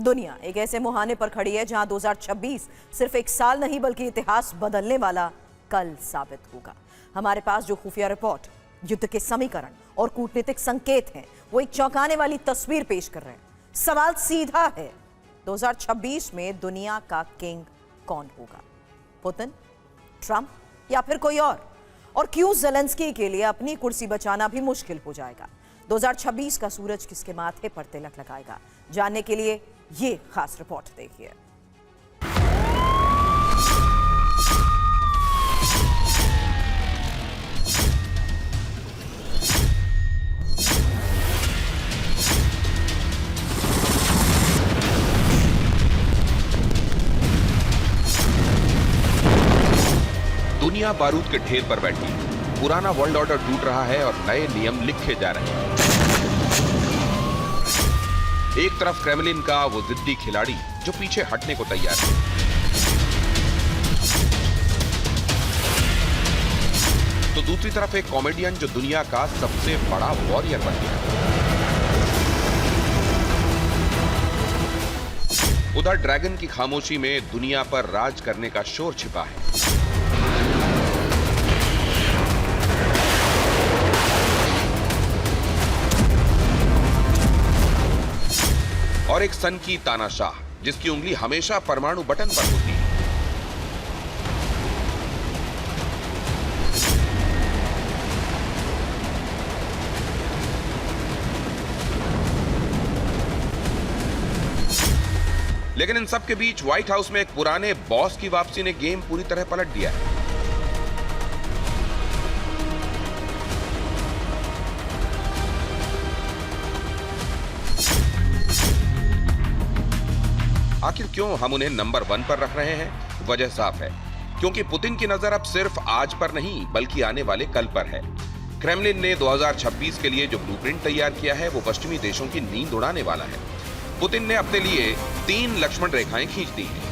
दुनिया एक ऐसे मुहाने पर खड़ी है जहां 2026 सिर्फ एक साल नहीं बल्कि इतिहास बदलने वाला कल साबित होगा। हमारे पास जो खुफिया रिपोर्ट, युद्ध के समीकरण और कूटनीतिक संकेत हैं, वो एक चौंकाने वाली तस्वीर पेश कर रहे हैं। सवाल सीधा है, 2026 में दुनिया का किंग कौन होगा? पुतिन, ट्रंप या फिर कोई और? और क्यों ज़ेलेंस्की के लिए अपनी कुर्सी बचाना भी मुश्किल हो जाएगा? 2026 का सूरज किसके माथे पर तिलक लगाएगा? जानने के लिए ये खास रिपोर्ट देखिए। दुनिया बारूद के ढेर पर बैठी है। पुराना वर्ल्ड ऑर्डर टूट रहा है और नए नियम लिखे जा रहे हैं। एक तरफ क्रेमलिन का वो जिद्दी खिलाड़ी जो पीछे हटने को तैयार है, तो दूसरी तरफ एक कॉमेडियन जो दुनिया का सबसे बड़ा वॉरियर बन गया है। उधर ड्रैगन की खामोशी में दुनिया पर राज करने का शोर छिपा है। और एक सन की तानाशाह जिसकी उंगली हमेशा परमाणु बटन पर होती है। लेकिन इन सब के बीच व्हाइट हाउस में एक पुराने बॉस की वापसी ने गेम पूरी तरह पलट दिया है। आखिर क्यों हम उन्हें नंबर 1 पर रख रहे हैं? वजह साफ है, क्योंकि पुतिन की नजर अब सिर्फ आज पर नहीं बल्कि आने वाले कल पर है। क्रेमलिन ने 2026 के लिए जो ब्लूप्रिंट तैयार किया है वो पश्चिमी देशों की नींद उड़ाने वाला है। पुतिन ने अपने लिए 3 लक्ष्मण रेखाएं खींच दी हैं।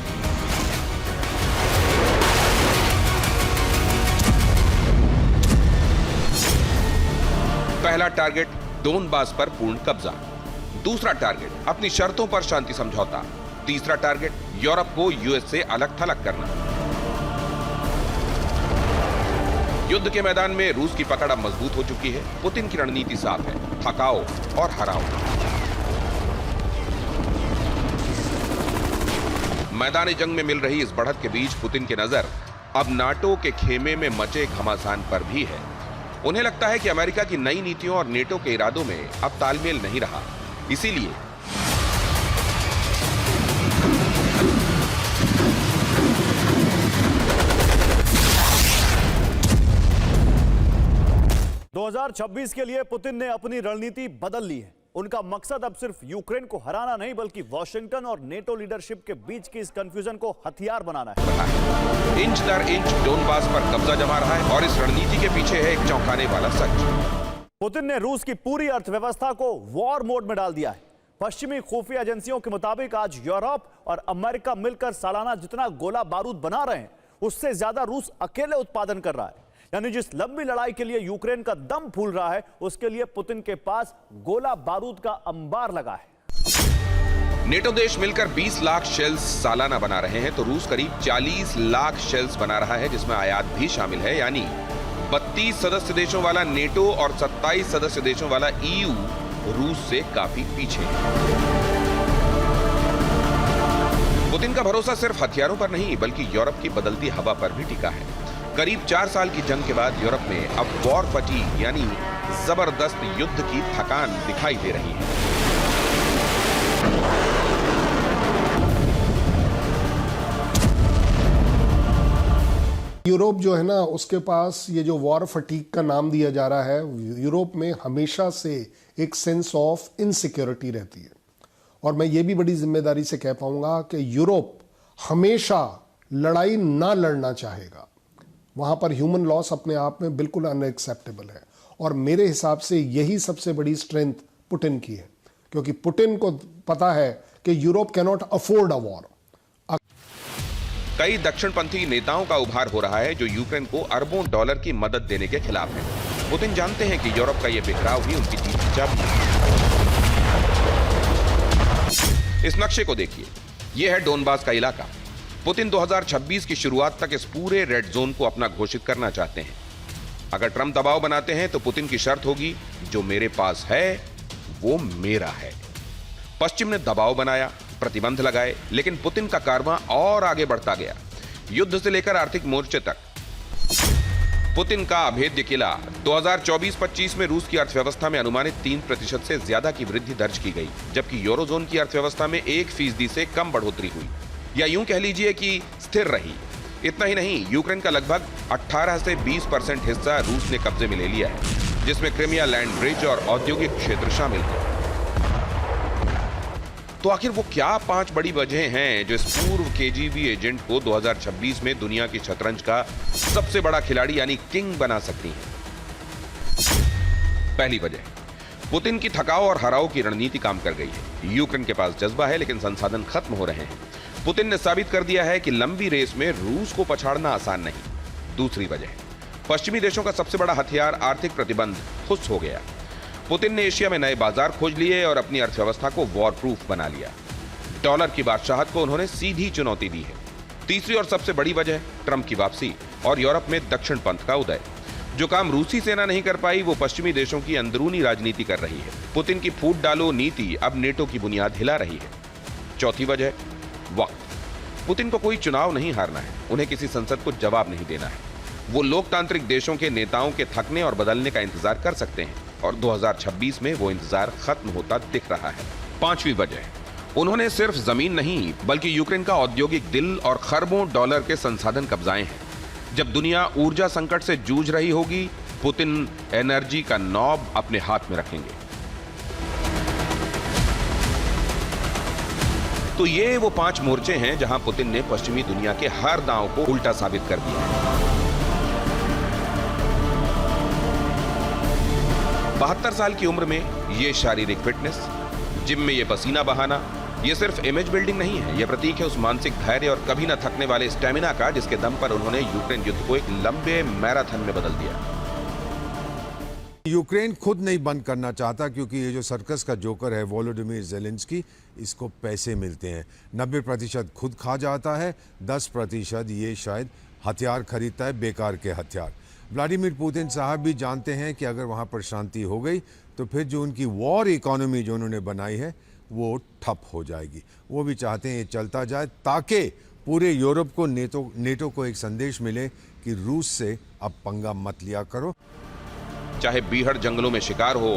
पहला टारगेट डोनबास पर पूर्ण कब्जा, दूसरा टारगेट अपनी शर्तों पर शांति समझौता, तीसरा टारगेट यूरोप को यूएस से अलग थलग करना। युद्ध के मैदान में रूस की पकड़ अब मजबूत हो चुकी है। पुतिन की रणनीति साफ है, थकाओ और हराओ। मैदानी जंग में मिल रही इस बढ़त के बीच पुतिन की नजर अब नाटो के खेमे में मचे घमासान पर भी है। उन्हें लगता है कि अमेरिका की नई नीतियों और नेटो के इरादों में अब तालमेल नहीं रहा। इसीलिए (2026) के लिए पुतिन ने अपनी रणनीति बदल ली है। उनका मकसद अब सिर्फ यूक्रेन को हराना नहीं बल्कि वॉशिंगटन और नेटो लीडरशिप के बीच की इस कंफ्यूजन को हथियार बनाना है। इंच दर इंच डोनबास पर कब्जा जमा रहा है और इस रणनीति के पीछे है एक चौंकाने वाला सच। पुतिन ने रूस की पूरी अर्थव्यवस्था को वॉर मोड में डाल दिया है। पश्चिमी खुफिया एजेंसियों के मुताबिक आज यूरोप और अमेरिका मिलकर सालाना जितना गोला बारूद बना रहे हैं उससे ज्यादा रूस अकेले उत्पादन कर रहा है। यानी जिस लंबी लड़ाई के लिए यूक्रेन का दम फूल रहा है उसके लिए पुतिन के पास गोला बारूद का अंबार लगा है। नेटो देश मिलकर 20 लाख शेल्स सालाना बना रहे हैं तो रूस करीब 40 लाख शेल्स बना रहा है, जिसमें आयात भी शामिल है। यानी 32 सदस्य देशों वाला नेटो और 27 सदस्य देशों वाला ईयू रूस से काफी पीछे है। पुतिन का भरोसा सिर्फ हथियारों पर नहीं बल्कि यूरोप की बदलती हवा पर भी टिका है। करीब 4 साल की जंग के बाद यूरोप में अब वॉर फटीग यानी जबरदस्त युद्ध की थकान दिखाई दे रही है। यूरोप जो है ना, उसके पास ये जो वॉर फटीग का नाम दिया जा रहा है, यूरोप में हमेशा से एक सेंस ऑफ इनसिक्योरिटी रहती है। और मैं ये भी बड़ी जिम्मेदारी से कह पाऊंगा कि यूरोप हमेशा लड़ाई ना लड़ना चाहेगा। वहां पर ह्यूमन लॉस अपने आप में बिल्कुल अनएक्सेप्टेबल है और मेरे हिसाब से यही सबसे बड़ी स्ट्रेंथ पुतिन की है, क्योंकि पुतिन को पता है कि Europe can not afford a war. कई दक्षिणपंथी नेताओं का उभार हो रहा है जो यूक्रेन को अरबों डॉलर की मदद देने के खिलाफ है। पुतिन जानते हैं कि यूरोप का यह बिखराव ही उनकी जीत की चाबी है। इस नक्शे को देखिए, यह है डोनबास का इलाका। पुतिन 2026 की शुरुआत तक इस पूरे रेड जोन को अपना घोषित करना चाहते हैं। अगर ट्रंप दबाव बनाते हैं तो पुतिन की शर्त होगी, जो मेरे पास है वो मेरा है। पश्चिम ने दबाव बनाया, प्रतिबंध लगाए, लेकिन पुतिन का कारवां और आगे बढ़ता गया, युद्ध से लेकर आर्थिक मोर्चे तक। पुतिन का अभेद्य किला 2024-25 में रूस की अर्थव्यवस्था में अनुमानित 3% से ज्यादा की वृद्धि दर्ज की गई, जबकि यूरोजोन की अर्थव्यवस्था में 1% से कम बढ़ोतरी हुई, या यूं कह लीजिए कि स्थिर रही। इतना ही नहीं, यूक्रेन का लगभग 18 से 20% हिस्सा रूस ने कब्जे में ले लिया है, जिसमें क्रिमिया लैंड ब्रिज और औद्योगिक क्षेत्र शामिल हैं। तो आखिर वो क्या 5 बड़ी वजहें हैं जो इस पूर्व केजीबी एजेंट को 2026 में दुनिया की शतरंज का सबसे बड़ा खिलाड़ी यानी किंग बना सकती हैं? पहली वजह, पुतिन की थकाऊ और हराऊ की रणनीति काम कर गई है। यूक्रेन के पास जज्बा है, लेकिन संसाधन खत्म हो रहे हैं। पुतिन ने साबित कर दिया है कि लंबी रेस में रूस को पछाड़ना आसान नहीं। दूसरी वजह, पश्चिमी देशों का सबसे बड़ा हथियार आर्थिक प्रतिबंध खुश हो गया। पुतिन ने एशिया में नए बाजार खोज लिए और अपनी अर्थव्यवस्था को वॉर प्रूफ बना लिया। डॉलर की बादशाहत को उन्होंने सीधी चुनौती दी है। तीसरी और सबसे बड़ी वजह, ट्रंप की वापसी और यूरोप में दक्षिण पंथ का उदय। जो काम रूसी सेना नहीं कर पाई, वो पश्चिमी देशों की अंदरूनी राजनीति कर रही है। पुतिन की फूट डालो नीति अब नेटो की बुनियाद हिला रही है। चौथी वजह, वक्त। पुतिन को कोई चुनाव नहीं हारना है, उन्हें किसी संसद को जवाब नहीं देना है। वो लोकतांत्रिक देशों के नेताओं के थकने और बदलने का इंतजार कर सकते हैं, और 2026 में वो इंतजार खत्म होता दिख रहा है। पांचवी वजह, उन्होंने सिर्फ जमीन नहीं बल्कि यूक्रेन का औद्योगिक दिल और खरबों डॉलर के संसाधन कब्जाए हैं। जब दुनिया ऊर्जा संकट से जूझ रही होगी, पुतिन एनर्जी का नॉब अपने हाथ में रखेंगे। तो ये वो 5 मोर्चे हैं जहां पुतिन ने पश्चिमी दुनिया के हर दांव को उल्टा साबित कर दिया है। 72 साल की उम्र में ये शारीरिक फिटनेस, जिम में ये पसीना बहाना, ये सिर्फ इमेज बिल्डिंग नहीं है, ये प्रतीक है उस मानसिक धैर्य और कभी न थकने वाले स्टेमिना का, जिसके दम पर उन्होंने यूक्रेन युद्ध को एक लंबे मैराथन में बदल दिया। यूक्रेन खुद नहीं बंद करना चाहता, क्योंकि ये जो सर्कस का जोकर है वोलोडिमिर ज़ेलेंस्की, इसको पैसे मिलते हैं। 90% खुद खा जाता है, 10% ये शायद हथियार खरीदता है, बेकार के हथियार। व्लादिमीर पुतिन साहब भी जानते हैं कि अगर वहाँ पर शांति हो गई तो फिर जो उनकी वॉर इकोनॉमी जो उन्होंने बनाई है वो ठप हो जाएगी। वो भी चाहते हैं ये चलता जाए, ताकि पूरे यूरोप को नेटो को एक संदेश मिले कि रूस से अब पंगा मत लिया करो। चाहे बीहड़ जंगलों में शिकार हो,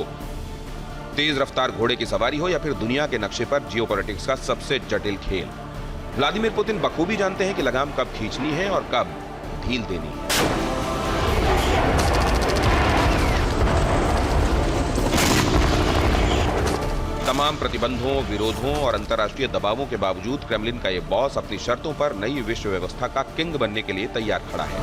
तेज रफ्तार घोड़े की सवारी हो, या फिर दुनिया के नक्शे पर जियोपॉलिटिक्स का सबसे जटिल खेल, व्लादिमीर पुतिन बखूबी जानते हैं कि लगाम कब खींचनी है और कब ढील देनी है। तमाम प्रतिबंधों, विरोधों और अंतर्राष्ट्रीय दबावों के बावजूद क्रेमलिन का ये बॉस अपनी शर्तों पर नई विश्व व्यवस्था का किंग बनने के लिए तैयार खड़ा है।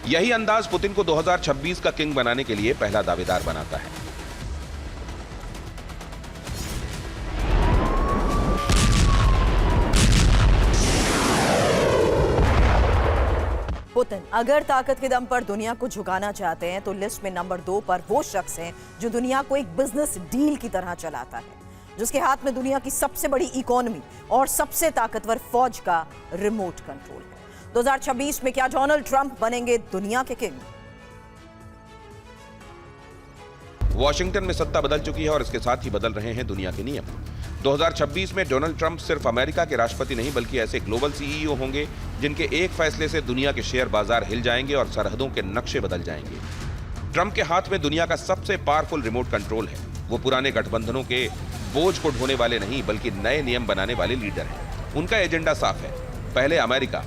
यही अंदाज पुतिन को 2026 का किंग बनाने के लिए पहला दावेदार बनाता है। पुतिन अगर ताकत के दम पर दुनिया को झुकाना चाहते हैं तो लिस्ट में नंबर 2 पर वो शख्स हैं जो दुनिया को एक बिजनेस डील की तरह चलाता है, जिसके हाथ में दुनिया की सबसे बड़ी इकोनॉमी और सबसे ताकतवर फौज का रिमोट कंट्रोल है। 2026 में क्या डोनाल्ड ट्रंप बनेंगे दुनिया के किंग? वॉशिंगटन में सत्ता बदल चुकी है और इसके साथ ही बदल रहे हैं दुनिया के नियम। 2026 में डोनाल्ड ट्रंप सिर्फ अमेरिका के राष्ट्रपति नहीं बल्कि ऐसे ग्लोबल सीईओ होंगे जिनके एक फैसले से दुनिया के शेयर बाजार हिल जाएंगे और सरहदों के नक्शे बदल जाएंगे। ट्रंप के हाथ में दुनिया का सबसे पावरफुल रिमोट कंट्रोल है। वो पुराने गठबंधनों के बोझ को ढोने वाले नहीं बल्कि नए नियम बनाने वाले लीडर हैं। उनका एजेंडा साफ है, पहले अमेरिका,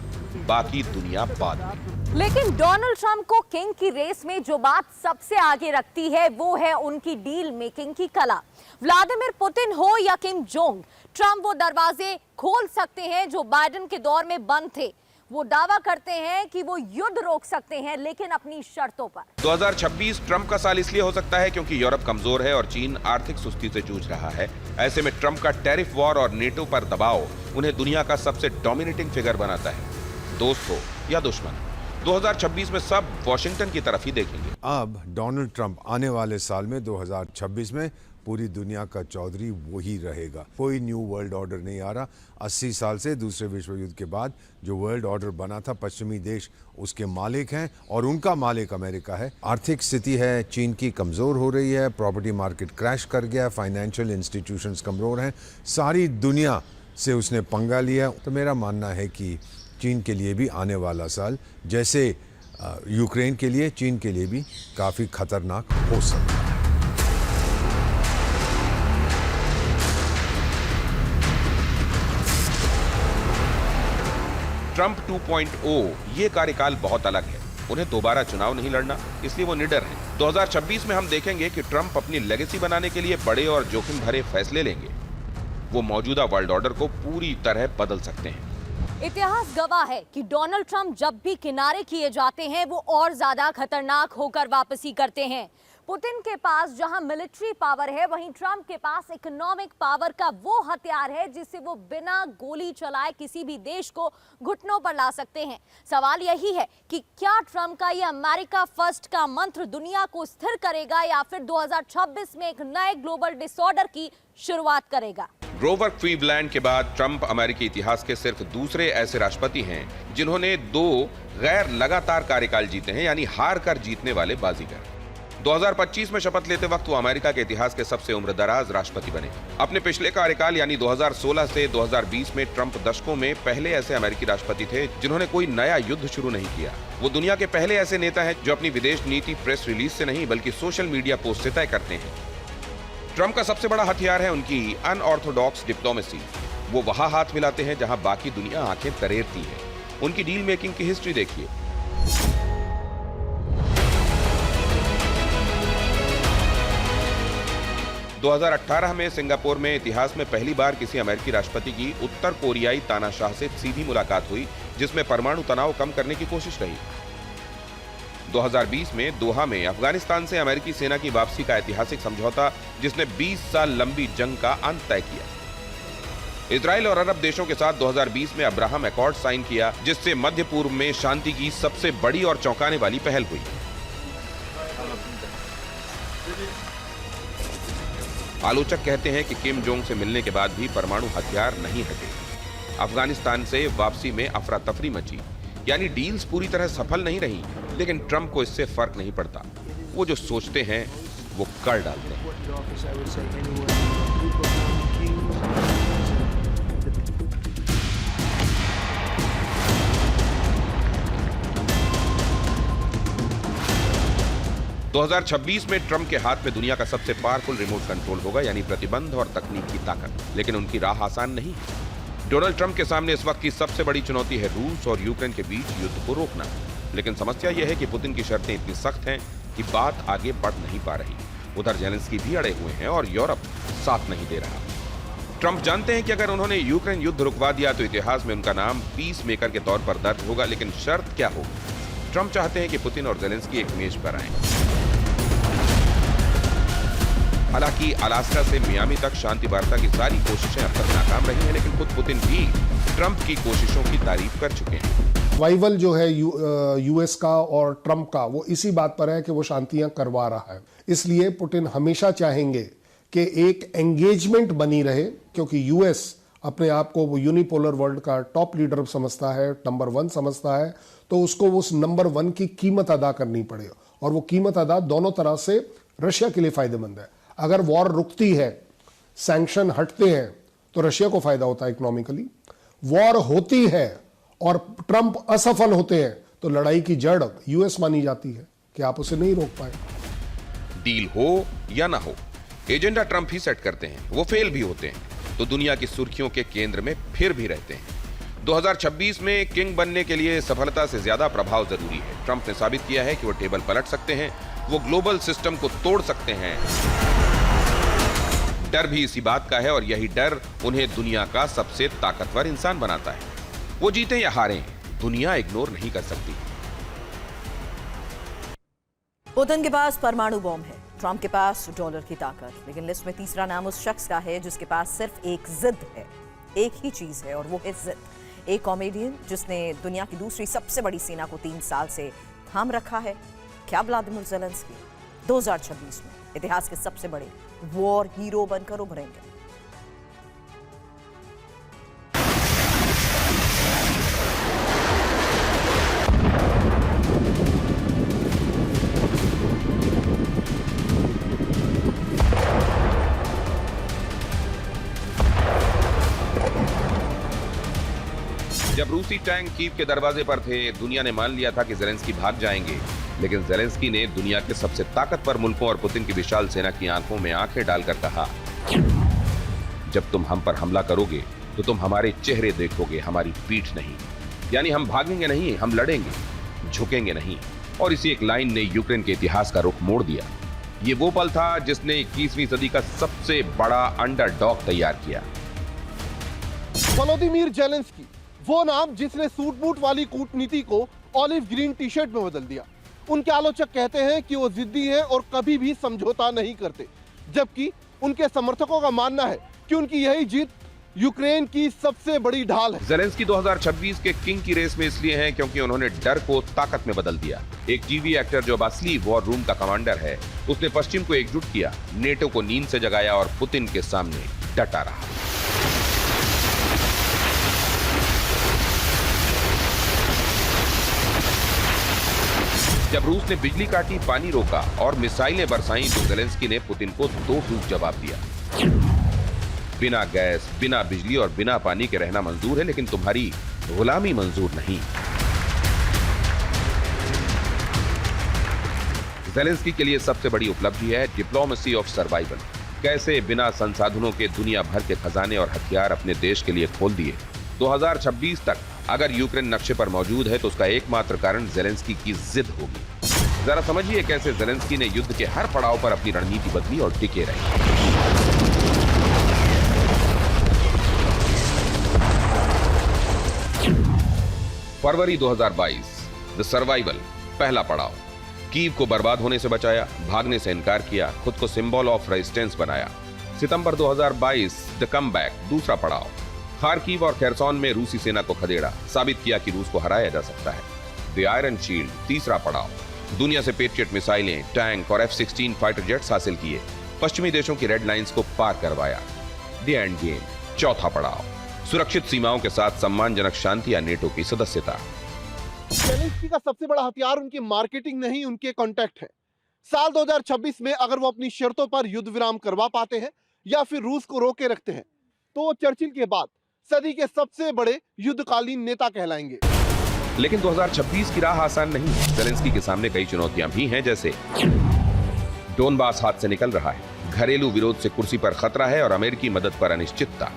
बाकी दुनिया बाद में। लेकिन डोनाल्ड ट्रंप को किंग की रेस में जो बात सबसे आगे रखती है वो है उनकी डील मेकिंग की कला। व्लादिमीर पुतिन हो या किम जोंग, ट्रंप वो दरवाजे खोल सकते हैं जो बाइडेन के दौर में बंद थे। वो दावा करते हैं कि वो युद्ध रोक सकते हैं, लेकिन अपनी शर्तों पर। 2026 ट्रंप का साल इसलिए हो सकता है क्योंकि यूरोप कमजोर है और चीन आर्थिक सुस्ती से जूझ रहा है। ऐसे में ट्रंप का टैरिफ वॉर और नेटो पर दबाव उन्हें दुनिया का सबसे डोमिनेटिंग फिगर बनाता है, दोस्त हो या दुश्मन। 2026 में सब वॉशिंगटन की तरफ ही देखेंगे। अब डोनाल्ड ट्रंप आने वाले साल में 2026 में पूरी दुनिया का चौधरी वही रहेगा। कोई न्यू वर्ल्ड ऑर्डर नहीं आ रहा। 80 साल से दूसरे विश्व युद्ध के बाद जो वर्ल्ड ऑर्डर बना था, पश्चिमी देश उसके मालिक हैं और उनका मालिक अमेरिका है। आर्थिक स्थिति है चीन की कमज़ोर हो रही है, प्रॉपर्टी मार्केट क्रैश कर गया, फाइनेंशियल इंस्टीट्यूशंस कमज़ोर हैं, सारी दुनिया से उसने पंगा लिया। तो मेरा मानना है कि चीन के लिए भी आने वाला साल जैसे यूक्रेन के लिए, चीन के लिए भी काफ़ी खतरनाक हो सकता है। ट्रंप 2.0 ये कार्यकाल बहुत अलग है। उन्हें दोबारा चुनाव नहीं लड़ना, इसलिए वो निडर हैं। 2026 में हम देखेंगे कि ट्रंप अपनी लेगेसी बनाने के लिए बड़े और जोखिम भरे फैसले लेंगे। वो मौजूदा वर्ल्ड ऑर्डर को पूरी तरह बदल सकते हैं। इतिहास गवाह है कि डोनाल्ड ट्रंप जब भी किनारे किए जाते हैं वो और ज्यादा खतरनाक होकर वापसी करते हैं। पुतिन के पास जहां मिलिट्री पावर है, वहीं ट्रंप के पास इकोनॉमिक पावर का वो हथियार है जिससे वो बिना गोली चलाए किसी भी देश को घुटनों पर ला सकते हैं। सवाल यही है कि क्या ट्रंप का ये अमेरिका फर्स्ट का मंत्र दुनिया को स्थिर करेगा या फिर 2026 में एक नए ग्लोबल डिसऑर्डर की शुरुआत करेगा। ग्रोवर क्लीवलैंड के बाद ट्रंप अमेरिकी इतिहास के सिर्फ दूसरे ऐसे राष्ट्रपति हैं जिन्होंने 2 गैर लगातार कार्यकाल जीते हैं, यानी हार कर जीतने वाले बाजीगर। 2025 में शपथ लेते वक्त वो अमेरिका के इतिहास के सबसे उम्रदराज राष्ट्रपति बने। अपने पिछले कार्यकाल यानी 2016 से 2020 में ट्रंप दशकों में पहले ऐसे अमेरिकी राष्ट्रपति थे जिन्होंने कोई नया युद्ध शुरू नहीं किया। वो दुनिया के पहले ऐसे नेता हैं जो अपनी विदेश नीति प्रेस रिलीज से नहीं बल्कि सोशल मीडिया पोस्ट से तय करते हैं। ट्रंप का सबसे बड़ा हथियार है उनकी अनऑर्थोडॉक्स डिप्लोमेसी। वो वहां हाथ मिलाते हैं जहां बाकी दुनिया आंखें तरेरती है। उनकी डील मेकिंग की हिस्ट्री देखिए। – 2018 में सिंगापुर में इतिहास में पहली बार किसी अमेरिकी राष्ट्रपति की उत्तर कोरियाई तानाशाह से सीधी मुलाकात हुई, जिसमें परमाणु तनाव कम करने की कोशिश रही। 2020 में दोहा में अफगानिस्तान से अमेरिकी सेना की वापसी का ऐतिहासिक समझौता, जिसने 20 साल लंबी जंग का अंत तय किया। इजराइल और अरब देशों के साथ 2020 में अब्राहम एकॉर्ड साइन किया, जिससे मध्य पूर्व में शांति की सबसे बड़ी और चौंकाने वाली पहल हुई। आलोचक कहते हैं कि किम जोंग से मिलने के बाद भी परमाणु हथियार नहीं हटे। अफगानिस्तान से वापसी में अफरा तफरी मची, यानी डील्स पूरी तरह सफल नहीं रही, लेकिन ट्रंप को इससे फर्क नहीं पड़ता। वो जो सोचते हैं वो कर डालते हैं। – 2026 में ट्रंप के हाथ में दुनिया का सबसे पावरफुल रिमोट कंट्रोल होगा, यानी प्रतिबंध और तकनीक की ताकत। लेकिन उनकी राह आसान नहीं है। डोनाल्ड ट्रंप के सामने इस वक्त की सबसे बड़ी चुनौती है रूस और यूक्रेन के बीच युद्ध को रोकना। लेकिन समस्या यह है कि पुतिन की शर्तें इतनी सख्त हैं कि बात आगे बढ़ नहीं पा रही। उधर जेलेंस्की भी अड़े हुए हैं और यूरोप साथ नहीं दे रहा। ट्रंप जानते हैं कि अगर उन्होंने यूक्रेन युद्ध रुकवा दिया तो इतिहास में उनका नाम पीस मेकर के तौर पर दर्ज होगा। लेकिन शर्त क्या होगी? ट्रंप चाहते हैं कि पुतिन और जेलेंस्की एक मेज पर आएं। हालांकि अलास्का से मियामी तक शांति वार्ता की सारी कोशिशें अब तक नाकाम रही हैं, लेकिन खुद पुतिन भी ट्रंप की कोशिशों की तारीफ कर चुके हैं। सर्वाइवल जो है यूएस का और ट्रंप का, वो इसी बात पर है कि वो शांतियां करवा रहा है। इसलिए पुतिन हमेशा चाहेंगे कि एक एंगेजमेंट बनी रहे, क्योंकि यूएस अपने आप को वो यूनिपोलर वर्ल्ड का टॉप लीडर समझता है, नंबर 1 समझता है, तो उसको उस नंबर 1 की कीमत अदा करनी पड़े। और वो कीमत अदा दोनों तरह से रशिया के लिए फायदेमंद है। अगर वॉर रुकती है, सैंक्शन हटते हैं, तो रशिया को फायदा होता है इकोनॉमिकली। वॉर होती है और ट्रंप असफल होते हैं तो लड़ाई की जड़ यूएस मानी जाती है कि आप उसे नहीं रोक पाए। डील हो या ना हो, एजेंडा ट्रंप ही सेट करते हैं। वो फेल भी होते हैं तो दुनिया की सुर्खियों के केंद्र में फिर भी रहते हैं। 2026 में किंग बनने के लिए सफलता से ज्यादा प्रभाव जरूरी है। ट्रंप ने साबित किया है कि वो टेबल पलट सकते हैं, वो ग्लोबल सिस्टम को तोड़ सकते हैं। डर भी इसी बात का है और यही डर उन्हें दुनिया का सबसे ताकतवर इंसान बनाता है। वो जीते या हारें, दुनिया इग्नोर नहीं कर सकती। पुतिन के पास परमाणु बॉम्ब है, ट्रंप के पास डॉलर की ताकत, लेकिन लिस्ट में तीसरा नाम उस शख्स का है जिसके पास सिर्फ एक जिद है, एक ही चीज है और वो है जिद। एक कॉमेडियन जिसने दुनिया की दूसरी सबसे बड़ी सेना को 3 साल से थाम रखा है। क्या व्लादिमीर ज़ेलेंस्की 2026 में इतिहास के सबसे बड़े वॉर हीरो बनकर उभरेंगे? जब रूसी टैंक कीव के दरवाजे पर थे, दुनिया ने मान लिया था कि ज़ेलेंस्की भाग जाएंगे, लेकिन ज़ेलेंस्की ने दुनिया के सबसे ताकतवर मुल्कों और पुतिन की विशाल सेना की आंखों में आंखें डालकर कहा, जब तुम हम पर हमला करोगे तो तुम हमारे चेहरे देखोगे, हमारी पीठ नहीं। यानी हम भागेंगे नहीं, हम लड़ेंगे, झुकेंगे नहीं। और इसी एक लाइन ने यूक्रेन के इतिहास का रुख मोड़ दिया। ये वो पल था जिसने 21वीं सदी का सबसे बड़ा अंडरडॉग तैयार किया। वोलोदिमीर ज़ेलेंस्की, वो नाम जिसने सूट बूट वाली कूटनीति को ऑलिव ग्रीन टी शर्ट में बदल दिया। उनके आलोचक कहते हैं कि वो जिद्दी हैं और कभी भी समझौता नहीं करते, जबकि उनके समर्थकों का मानना है कि उनकी यही जीत यूक्रेन की सबसे बड़ी ढाल है। ज़ेलेंस्की 2026 के किंग की रेस में इसलिए हैं क्योंकि उन्होंने डर को ताकत में बदल दिया। एक टीवी एक्टर जो असली वॉर रूम का कमांडर है, उसने पश्चिम को एकजुट किया, नेटो को नींद से जगाया और पुतिन के सामने डटा रहा। जब रूस ने बिजली काटी, पानी रोका और मिसाइलें बरसाई, तो ज़ेलेंस्की ने पुतिन को दो टूक जवाब दिया। बिना गैस, बिना बिजली और बिना पानी के रहना मंजूर है, लेकिन तुम्हारी गुलामी मंजूर नहीं। ज़ेलेंस्की के लिए सबसे बड़ी उपलब्धि है डिप्लोमेसी ऑफ सर्वाइवल। कैसे बिना संसाधनों के दुनिया भर के खजाने और हथियार अपने देश के लिए खोल दिए। 2026 तक अगर यूक्रेन नक्शे पर मौजूद है तो उसका एकमात्र कारण ज़ेलेंस्की की जिद होगी। जरा समझिए कैसे ज़ेलेंस्की ने युद्ध के हर पड़ाव पर अपनी रणनीति बदली और टिके रहे। फरवरी 2022, द सर्वाइवल, पहला पड़ाव। कीव को बर्बाद होने से बचाया, भागने से इनकार किया, खुद को सिंबल ऑफ रेजिस्टेंस बनाया। सितंबर 2022, द कमबैक, दूसरा पड़ाव। खार्किव और खेरसॉन में रूसी सेना को खदेड़ा, साबित किया कि रूस को हराया जा सकता है। द आयरन शील्ड, तीसरा पड़ाव। दुनिया से पेट्रियट मिसाइलें, टैंक और F-16 फाइटर जेट्स हासिल किए, पश्चिमी देशों की रेड लाइंस को पार करवाया। द एंड गेम, चौथा पड़ाव। सुरक्षित सीमाओं के साथ सम्मानजनक शांति या नेटो की सदस्यता। ज़ेलेंस्की का सबसे बड़ा हथियार उनकी मार्केटिंग नहीं, उनके कॉन्टैक्ट है। साल 2026 में अगर वो अपनी शर्तों पर युद्ध विराम करवा पाते हैं या फिर रूस को रोके रखते हैं, तो वो चर्चिल के बाद सदी के सबसे बड़े युद्धकालीन नेता कहलाएंगे। लेकिन 2026 की राह आसान नहीं। ज़ेलेंस्की के सामने कई चुनौतियां भी हैं, जैसे डोनबास हाथ से निकल रहा है, घरेलू विरोध से कुर्सी पर खतरा है और अमेरिकी मदद पर अनिश्चितता।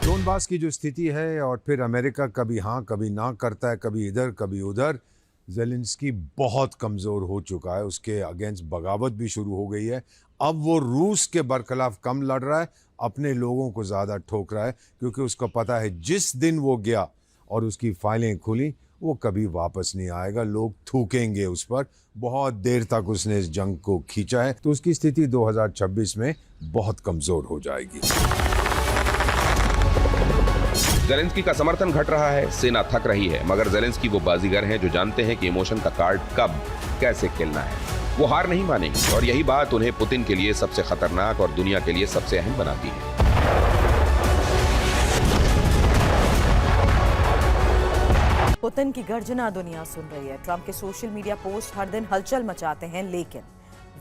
डोनबास की जो स्थिति है और फिर अमेरिका कभी हाँ कभी ना करता है, कभी इधर कभी उधर। ज़ेलेंस्की बहुत कमज़ोर हो चुका है, उसके अगेंस्ट बगावत भी शुरू हो गई है। अब वो रूस के बरखिलाफ कम लड़ रहा है, अपने लोगों को ज़्यादा ठोक रहा है, क्योंकि उसको पता है जिस दिन वो गया और उसकी फाइलें खुली, वो कभी वापस नहीं आएगा। लोग थूकेंगे उस पर। बहुत देर तक उसने इस जंग को खींचा है, तो उसकी स्थिति 2026 में बहुत कमज़ोर हो जाएगी। ज़ेलेंस्की का समर्थन घट रहा है, सेना थक रही है, मगर ज़ेलेंस्की वो बाजीगर हैं जो जानते हैं कि इमोशन का कार्ड कब कैसे खेलना है। वो हार नहीं मानेंगे और यही बात उन्हें पुतिन के लिए सबसे खतरनाक और दुनिया के लिए सबसे अहम बनाती है। पुतिन की गर्जना दुनिया सुन रही है। ट्रंप के सोशल मीडिया पोस्ट हर दिन हलचल मचाते हैं, लेकिन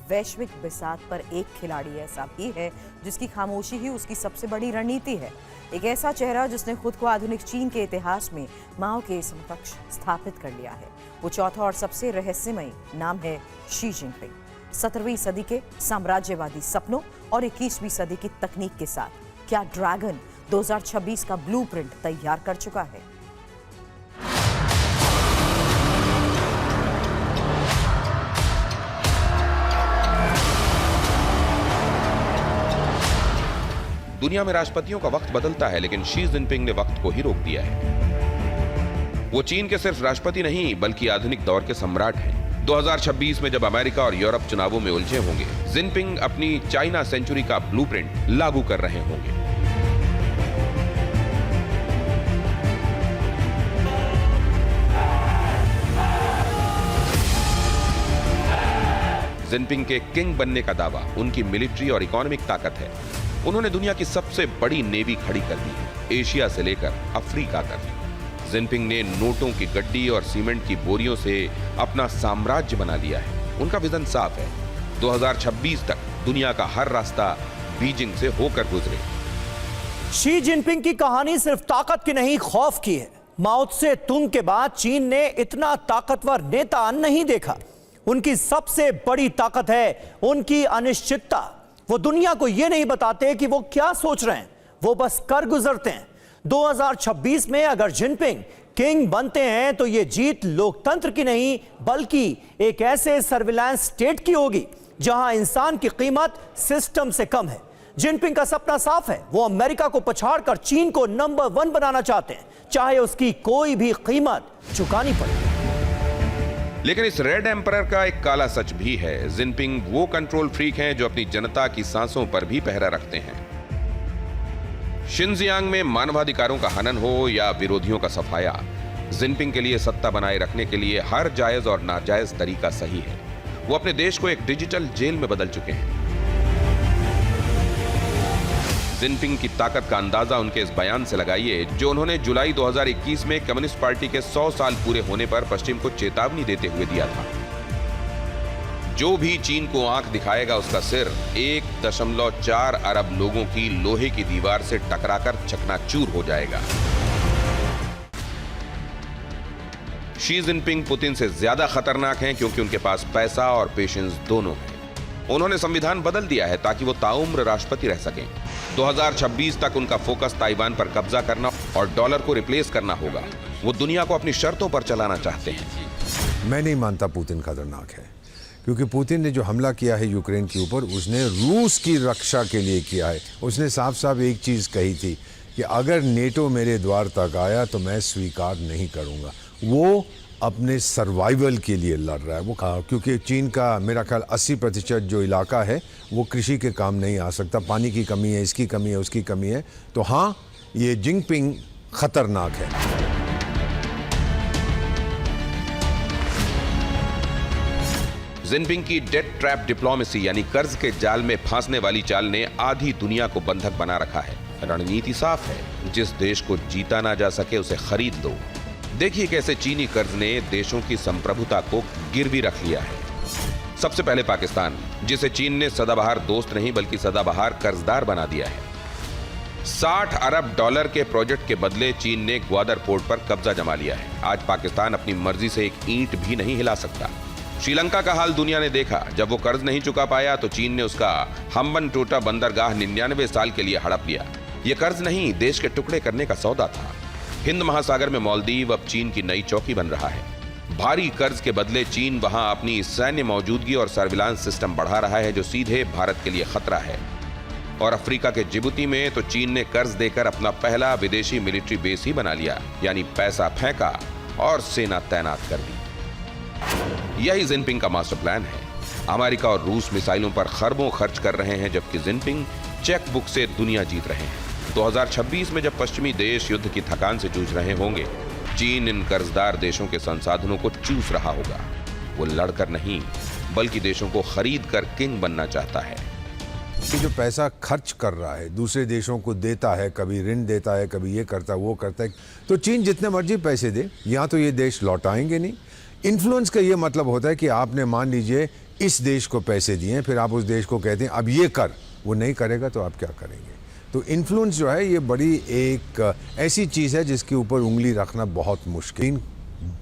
वैश्विक बिसात पर एक खिलाड़ी ऐसा भी है जिसकी खामोशी ही उसकी सबसे बड़ी रणनीति है। एक ऐसा चेहरा जिसने खुद को आधुनिक चीन के इतिहास में माओ के समकक्ष स्थापित कर लिया है। वो चौथा और सबसे रहस्यमयी नाम है शी जिनपिंग। 17वीं सदी के साम्राज्यवादी सपनों और 21वीं सदी की तकनीक के साथ क्या ड्रैगन 2026 का ब्लूप्रिंट तैयार कर चुका है? दुनिया में राष्ट्रपतियों का वक्त बदलता है, लेकिन शी जिनपिंग ने वक्त को ही रोक दिया है। वो चीन के सिर्फ राष्ट्रपति नहीं बल्कि आधुनिक दौर के सम्राट हैं। 2026 में जब अमेरिका और यूरोप चुनावों में उलझे होंगे, जिनपिंग अपनी चाइना सेंचुरी का ब्लूप्रिंट लागू कर रहे होंगे। जिनपिंग के किंग बनने का दावा उनकी मिलिट्री और इकोनॉमिक ताकत है। उन्होंने दुनिया की सबसे बड़ी नेवी खड़ी कर दी है, एशिया से लेकर अफ्रीका तक। जिनपिंग ने नोटों की गड्डी और सीमेंट की बोरियों से अपना साम्राज्य बना लिया है। उनका विजन साफ है, 2026 तक दुनिया का हर रास्ता बीजिंग से होकर गुजरे। शी जिनपिंग की कहानी सिर्फ ताकत की नहीं, खौफ की है। माओ त्से तुंग के बाद चीन ने इतना ताकतवर नेता नहीं देखा। उनकी सबसे बड़ी ताकत है उनकी अनिश्चितता। वो दुनिया को यह नहीं बताते कि वो क्या सोच रहे हैं, वो बस कर गुजरते हैं। 2026 में अगर जिनपिंग किंग बनते हैं तो यह जीत लोकतंत्र की नहीं बल्कि एक ऐसे सर्विलांस स्टेट की होगी जहां इंसान की कीमत सिस्टम से कम है। जिनपिंग का सपना साफ है, वो अमेरिका को पछाड़कर चीन को नंबर 1 बनाना चाहते हैं, चाहे उसकी कोई भी कीमत चुकानी पड़े। लेकिन इस रेड एम्परर का एक काला सच भी है। जिनपिंग वो कंट्रोल फ्रीक हैं जो अपनी जनता की सांसों पर भी पहरा रखते हैं। शिनजियांग में मानवाधिकारों का हनन हो या विरोधियों का सफाया, जिनपिंग के लिए सत्ता बनाए रखने के लिए हर जायज और नाजायज तरीका सही है। वो अपने देश को एक डिजिटल जेल में बदल चुके हैं। जिनपिंग की ताकत का अंदाजा उनके इस बयान से लगाइए जो उन्होंने जुलाई 2021 में कम्युनिस्ट पार्टी के 100 साल पूरे होने पर पश्चिम को चेतावनी देते हुए दिया था। जो भी चीन को आंख दिखाएगा उसका सिर 1.4 अरब लोगों की लोहे की दीवार से टकराकर चकनाचूर हो जाएगा। शी जिनपिंग पुतिन से ज्यादा खतरनाक हैं क्योंकि उनके पास पैसा और पेशेंस दोनों है। उन्होंने संविधान बदल दिया है ताकि वो ताउम्र राष्ट्रपति रह सकें। 2026 तक उनका फोकस ताइवान पर कब्जा करना और डॉलर को रिप्लेस करना होगा। वो दुनिया को अपनी शर्तों पर चलाना चाहते हैं। मैं नहीं मानता पुतिन खतरनाक है, क्योंकि पुतिन ने जो हमला किया है यूक्रेन के ऊपर, उसने रूस की रक्षा के लिए किया है। उसने साफ साफ एक चीज़ कही थी कि अगर नेटो मेरे द्वार तक आया तो मैं स्वीकार नहीं करूँगा। वो अपने सर्वाइवल के लिए लड़ रहा है। वो क्योंकि चीन का मेरा ख्याल 80% जो इलाका है वो कृषि के काम नहीं आ सकता, पानी की कमी है, इसकी कमी है, उसकी कमी है। तो हाँ, ये जिनपिंग खतरनाक है। जिनपिंग की डेट ट्रैप डिप्लोमेसी यानी कर्ज के जाल में फांसने वाली चाल ने आधी दुनिया को बंधक बना रखा है। रणनीति साफ है, जिस देश को जीता ना जा सके उसे खरीद लो। देखिए कैसे चीनी कर्ज ने देशों की संप्रभुता को गिरवी रख लिया है। सबसे पहले पाकिस्तान, जिसे चीन ने सदाबहार दोस्त नहीं बल्कि सदाबहार कर्जदार बना दिया है। 60 अरब डॉलर के प्रोजेक्ट के बदले चीन ने ग्वादर पोर्ट पर कब्जा जमा लिया है। आज पाकिस्तान अपनी मर्जी से एक ईंट भी नहीं हिला सकता। श्रीलंका का हाल दुनिया ने देखा। जब वो कर्ज नहीं चुका पाया तो चीन ने उसका हम्बनटोटा बंदरगाह 99 साल के लिए हड़प लिया। यह कर्ज नहीं, देश के टुकड़े करने का सौदा था। हिंद महासागर में मालदीव अब चीन की नई चौकी बन रहा है। भारी कर्ज के बदले चीन वहां अपनी सैन्य मौजूदगी और सर्विलांस सिस्टम बढ़ा रहा है जो सीधे भारत के लिए खतरा है। और अफ्रीका के जिबूती में तो चीन ने कर्ज देकर अपना पहला विदेशी मिलिट्री बेस ही बना लिया, यानी पैसा फेंका और सेना तैनात कर दी। यही जिनपिंग का मास्टर प्लान है। अमेरिका और रूस मिसाइलों पर खरबों खर्च कर रहे हैं जबकि जिनपिंग चेकबुक से दुनिया जीत रहे हैं। 2026 में जब पश्चिमी देश युद्ध की थकान से जूझ रहे होंगे, चीन इन कर्जदार देशों के संसाधनों को चूस रहा होगा। वो लड़कर नहीं बल्कि देशों को खरीद कर किंग बनना चाहता है। कि जो पैसा खर्च कर रहा है, दूसरे देशों को देता है, कभी ऋण देता है, कभी ये करता है, वो करता है, तो चीन जितने मर्जी पैसे दे, या तो ये देश लौटाएंगे नहीं। इन्फ्लुएंस का ये मतलब होता है कि आपने मान लीजिए इस देश को पैसे दिए, फिर आप उस देश को कहते हैं अब ये कर, वो नहीं करेगा तो आप क्या करेंगे। तो इन्फ्लुएंस जो है ये बड़ी एक ऐसी चीज़ है जिसके ऊपर उंगली रखना बहुत मुश्किल,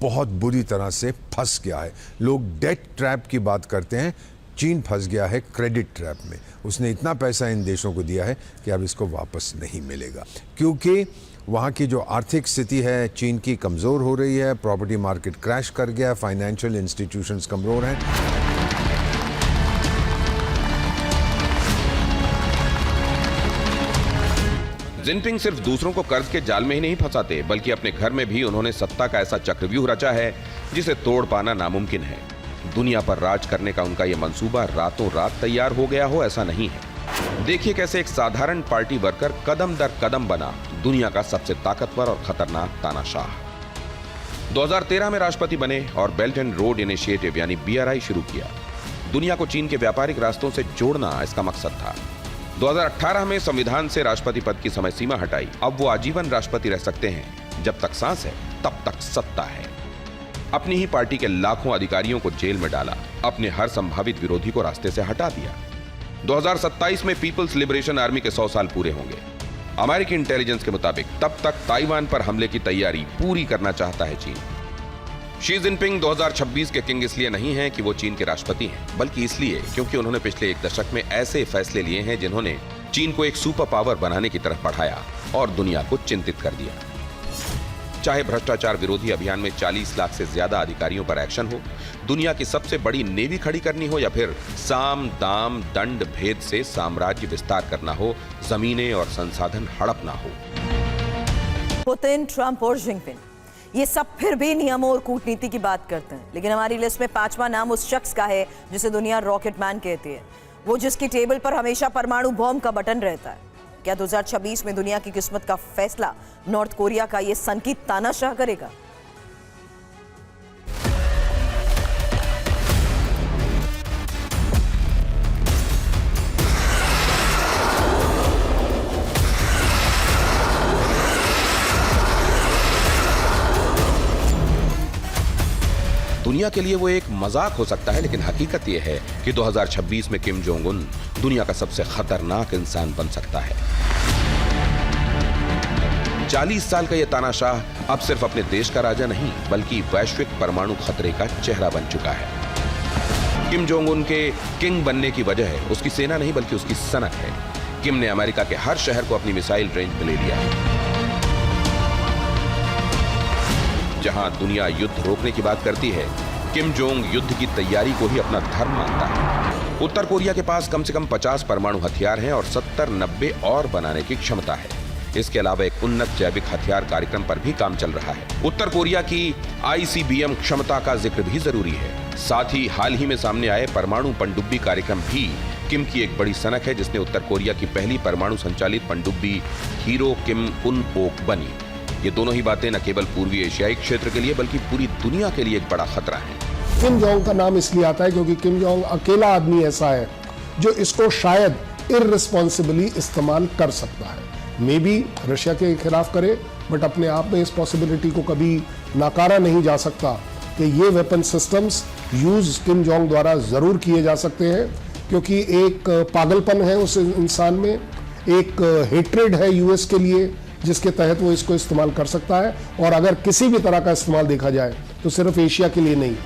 बहुत बुरी तरह से फंस गया है। लोग डेट ट्रैप की बात करते हैं, चीन फंस गया है क्रेडिट ट्रैप में। उसने इतना पैसा इन देशों को दिया है कि अब इसको वापस नहीं मिलेगा, क्योंकि वहाँ की जो आर्थिक स्थिति है चीन की कमज़ोर हो रही है, प्रॉपर्टी मार्केट क्रैश कर गया, फाइनेंशियल इंस्टीट्यूशंस कमज़ोर हैं। जिनपिंग सिर्फ दूसरों को कर्ज के जाल में ही नहीं फंसाते बल्कि अपने घर में भी उन्होंने सत्ता का ऐसा चक्रव्यूह रचा है जिसे तोड़ पाना नामुमकिन है। दुनिया पर राज करने का उनका यह मंसूबा रातों रात तैयार हो गया हो ऐसा नहीं है। देखिए कैसे एक साधारण पार्टी वर्कर कदम दर कदम बना दुनिया का सबसे ताकतवर और खतरनाक तानाशाह। 2013 में राष्ट्रपति बने और बेल्ट एंड रोड इनिशिएटिव यानी BRI शुरू किया। दुनिया को चीन के व्यापारिक रास्तों से जोड़ना इसका मकसद था। 2018 में संविधान से राष्ट्रपति पद की समय सीमा हटाई। अब वो आजीवन राष्ट्रपति रह सकते हैं। जब तक सांस है तब तक सत्ता है। अपनी ही पार्टी के लाखों अधिकारियों को जेल में डाला, अपने हर संभावित विरोधी को रास्ते से हटा दिया। 2027 में पीपल्स लिबरेशन आर्मी के 100 साल पूरे होंगे। अमेरिकी इंटेलिजेंस के मुताबिक तब तक ताइवान पर हमले की तैयारी पूरी करना चाहता है चीन। शी जिनपिंग 2026 के किंग इसलिए नहीं हैं कि वो चीन के राष्ट्रपति हैं, बल्कि इसलिए क्योंकि उन्होंने पिछले 1 दशक में ऐसे फैसले लिए हैं जिन्होंने चीन को एक सुपर पावर बनाने की तरफ बढ़ाया और दुनिया को चिंतित कर दिया। चाहे भ्रष्टाचार विरोधी अभियान में 40 लाख से ज्यादा अधिकारियों पर एक्शन हो, दुनिया की सबसे बड़ी नेवी खड़ी करनी हो, या फिर साम दाम दंड भेद से साम्राज्य विस्तार करना हो, जमीनें और संसाधन हड़पना हो। पुतिन, ट्रंप और जिनपिंग, ये सब फिर भी नियमों और कूटनीति की बात करते हैं, लेकिन हमारी लिस्ट में 5वां नाम उस शख्स का है जिसे दुनिया रॉकेट मैन कहती है। वो जिसकी टेबल पर हमेशा परमाणु बॉम्ब का बटन रहता है। क्या 2026 में दुनिया की किस्मत का फैसला नॉर्थ कोरिया का ये सन की तानाशाह करेगा? दुनिया के लिए वो एक मजाक हो सकता है, लेकिन हकीकत ये है कि 2026 में किम जोंग उन दुनिया का सबसे खतरनाक इंसान बन सकता है। 40 साल का ये तानाशाह अब सिर्फ अपने देश का राजा नहीं, बल्कि वैश्विक परमाणु खतरे का चेहरा बन चुका है। किम जोंग उन के किंग बनने की वजह उसकी सेना नहीं, बल्कि उसकी सनक है। किम ने अमेरिका के हर शहर को अपनी मिसाइल रेंज में ले लिया है। जहां दुनिया युद्ध रोकने की बात करती है, किम जोंग युद्ध की तैयारी को ही अपना धर्म मानता है। उत्तर कोरिया के पास कम से कम 50 परमाणु हथियार हैं और 70-90 और बनाने की क्षमता है। इसके अलावा एक उन्नत जैविक हथियार कार्यक्रम पर भी काम चल रहा है। उत्तर कोरिया की ICBM क्षमता का जिक्र भी जरूरी है। साथ ही हाल ही में सामने आए परमाणु पनडुब्बी कार्यक्रम भी किम की एक बड़ी सनक है, जिसने उत्तर कोरिया की पहली परमाणु संचालित पनडुब्बी हीरो किम उन ओक बनी। ये दोनों ही बातें न केवल पूर्वी एशियाई क्षेत्र के लिए बल्कि पूरी दुनिया के लिए एक बड़ा खतरा है। किम जोंग का नाम इसलिए आता है क्योंकि किम जोंग अकेला आदमी ऐसा है जो इसको शायद इररिस्पॉन्सिबली इस्तेमाल कर सकता है। मे बी रशिया के खिलाफ करे, बट अपने आप में इस पॉसिबिलिटी को कभी नकारा नहीं जा सकता कि ये weapon systems use Kim Jong द्वारा जरूर किए जा सकते हैं, क्योंकि एक पागलपन है उस इंसान में, एक हेट्रेड है यूएस के लिए जिसके तहत वो इसको इस्तेमाल कर सकता है। और अगर किसी भी तरह का इस्तेमाल देखा जाए तो सिर्फ एशिया के लिए नहीं,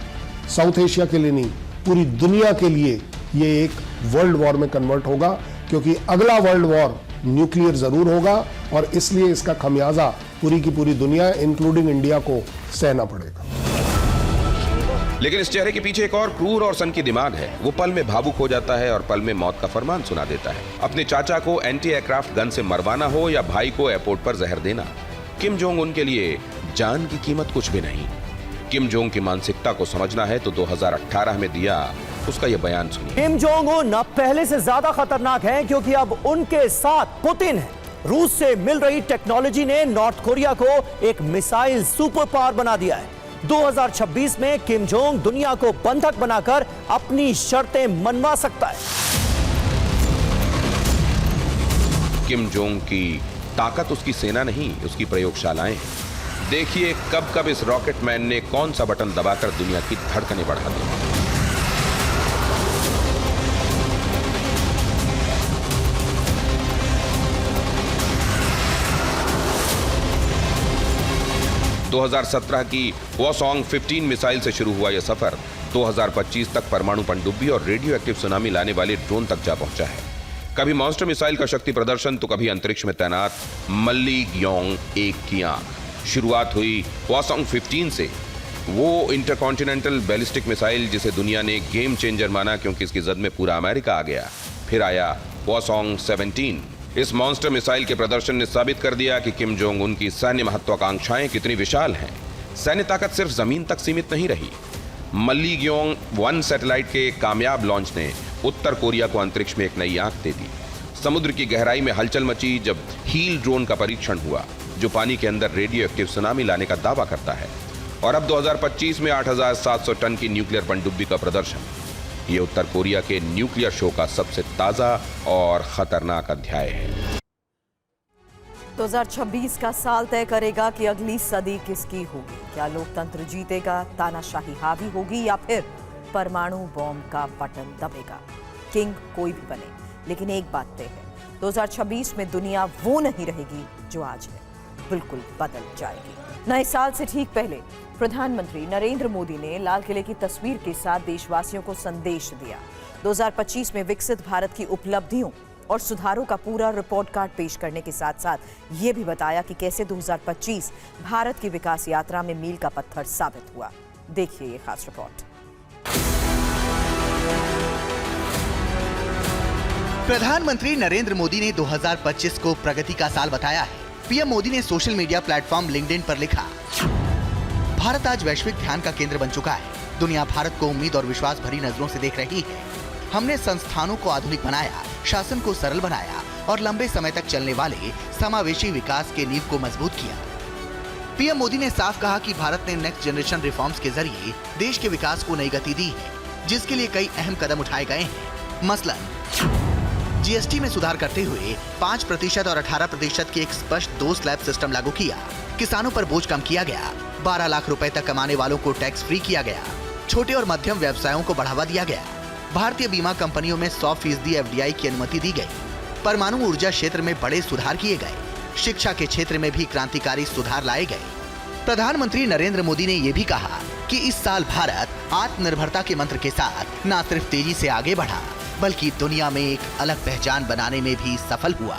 साउथ एशिया के लिए नहीं, पूरी दुनिया के लिए ये एक वर्ल्ड वॉर में कन्वर्ट होगा, क्योंकि अगला वर्ल्ड वॉर न्यूक्लियर जरूर होगा और इसलिए इसका खमियाजा पूरी की पूरी दुनिया इंक्लूडिंग इंडिया को सहना पड़ेगा। लेकिन इस चेहरे के पीछे एक और क्रूर और सनकी दिमाग है। वो पल में भावुक हो जाता है और पल में मौत का फरमान सुना देता है। अपने चाचा को एंटी एयरक्राफ्ट गन से मरवाना हो या भाई को एयरपोर्ट पर जहर देना, किम जोंग उन के लिए जान की कीमत कुछ भी नहीं। किम जोंग की मानसिकता को समझना है तो 2018 में दिया उसका यह बयान सुनिए। किम जोंग उन अब पहले से ज्यादा खतरनाक हैं, क्योंकि अब उनके साथ पुतिन है। रूस से मिल रही टेक्नोलॉजी ने नॉर्थ कोरिया को एक मिसाइल सुपर पावर बना दिया है। 2026 में किम जोंग दुनिया को बंधक बनाकर अपनी शर्तें मनवा सकता है। किम जोंग की ताकत उसकी सेना नहीं, उसकी प्रयोगशालाएं हैं। देखिए कब कब इस रॉकेट मैन ने कौन सा बटन दबाकर दुनिया की धड़कनें बढ़ा दी। – 2017 की वॉसोंग 15 मिसाइल से शुरू हुआ यह सफर 2025 तक परमाणु पनडुब्बी और रेडियो एक्टिव सुनामी लाने वाले ड्रोन तक जा पहुंचा है। कभी मॉन्स्टर मिसाइल का शक्ति प्रदर्शन तो कभी अंतरिक्ष में तैनात मल्ली ग्योंग 1 की आंख। शुरुआत हुई वॉसोंग 15 से, वो इंटरकॉन्टिनेंटल बैलिस्टिक मिसाइल जिसे दुनिया ने गेम चेंजर माना क्योंकि इसकी जद में पूरा अमेरिका आ गया। फिर आया वॉसोंग 17। इस मॉन्स्टर मिसाइल के प्रदर्शन ने साबित कर दिया कि किम जोंग उन की सैन्य महत्वाकांक्षाएं कितनी विशाल हैं। सैन्य ताकत सिर्फ जमीन तक सीमित नहीं रही। मल्ली ग्योंग 1 सैटेलाइट के कामयाब लॉन्च ने उत्तर कोरिया को अंतरिक्ष में एक नई आंख दे दी। समुद्र की गहराई में हलचल मची जब हील ड्रोन का परीक्षण हुआ, जो पानी के अंदर रेडियो एक्टिव सुनामी लाने का दावा करता है। और अब 2025 में 8,700 टन की न्यूक्लियर पनडुब्बी का प्रदर्शन। ये उत्तर कोरिया के न्यूक्लियर शो का सबसे ताजा और खतरनाक अध्याय है। 2026 का साल तय करेगा कि अगली सदी किसकी होगी। क्या लोकतंत्र जीतेगा, तानाशाही हावी होगी या फिर परमाणु बॉम्ब का बटन दबेगा। किंग कोई भी बने, लेकिन एक बात तय है, 2026 में दुनिया वो नहीं रहेगी जो आज है, बिल्कुल बदल जाएगी। नए साल से ठीक पहले प्रधानमंत्री नरेंद्र मोदी ने लाल किले की तस्वीर के साथ देशवासियों को संदेश दिया। 2025 में विकसित भारत की उपलब्धियों और सुधारों का पूरा रिपोर्ट कार्ड पेश करने के साथ साथ ये भी बताया कि कैसे 2025 भारत की विकास यात्रा में मील का पत्थर साबित हुआ। देखिए ये खास रिपोर्ट। प्रधानमंत्री नरेंद्र मोदी ने 2025 को प्रगति का साल बताया है। पीएम मोदी ने सोशल मीडिया प्लेटफॉर्म लिंक्डइन पर लिखा, भारत आज वैश्विक ध्यान का केंद्र बन चुका है। दुनिया भारत को उम्मीद और विश्वास भरी नजरों से देख रही है। हमने संस्थानों को आधुनिक बनाया, शासन को सरल बनाया और लंबे समय तक चलने वाले समावेशी विकास के नींव को मजबूत किया। पीएम मोदी ने साफ कहा कि भारत ने नेक्स्ट जनरेशन रिफॉर्म्स के जरिए देश के विकास को नई गति दी है, जिसके लिए कई अहम कदम उठाए गए हैं। मसलन जीएसटी में सुधार करते हुए 5% और 18% के एक स्पष्ट 2 स्लैब सिस्टम लागू किया। किसानों पर बोझ कम किया गया। 12 लाख रुपए तक कमाने वालों को टैक्स फ्री किया गया। छोटे और मध्यम व्यवसायों को बढ़ावा दिया गया। भारतीय बीमा कंपनियों में 100% एफडीआई की अनुमति दी गई। परमाणु ऊर्जा क्षेत्र में बड़े सुधार किए गए। शिक्षा के क्षेत्र में भी क्रांतिकारी सुधार लाए गए। प्रधानमंत्री नरेंद्र मोदी ने यह भी कहा कि इस साल भारत आत्मनिर्भरता के मंत्र के साथ न सिर्फ तेजी से आगे बढ़ा, बल्कि दुनिया में एक अलग पहचान बनाने में भी सफल हुआ।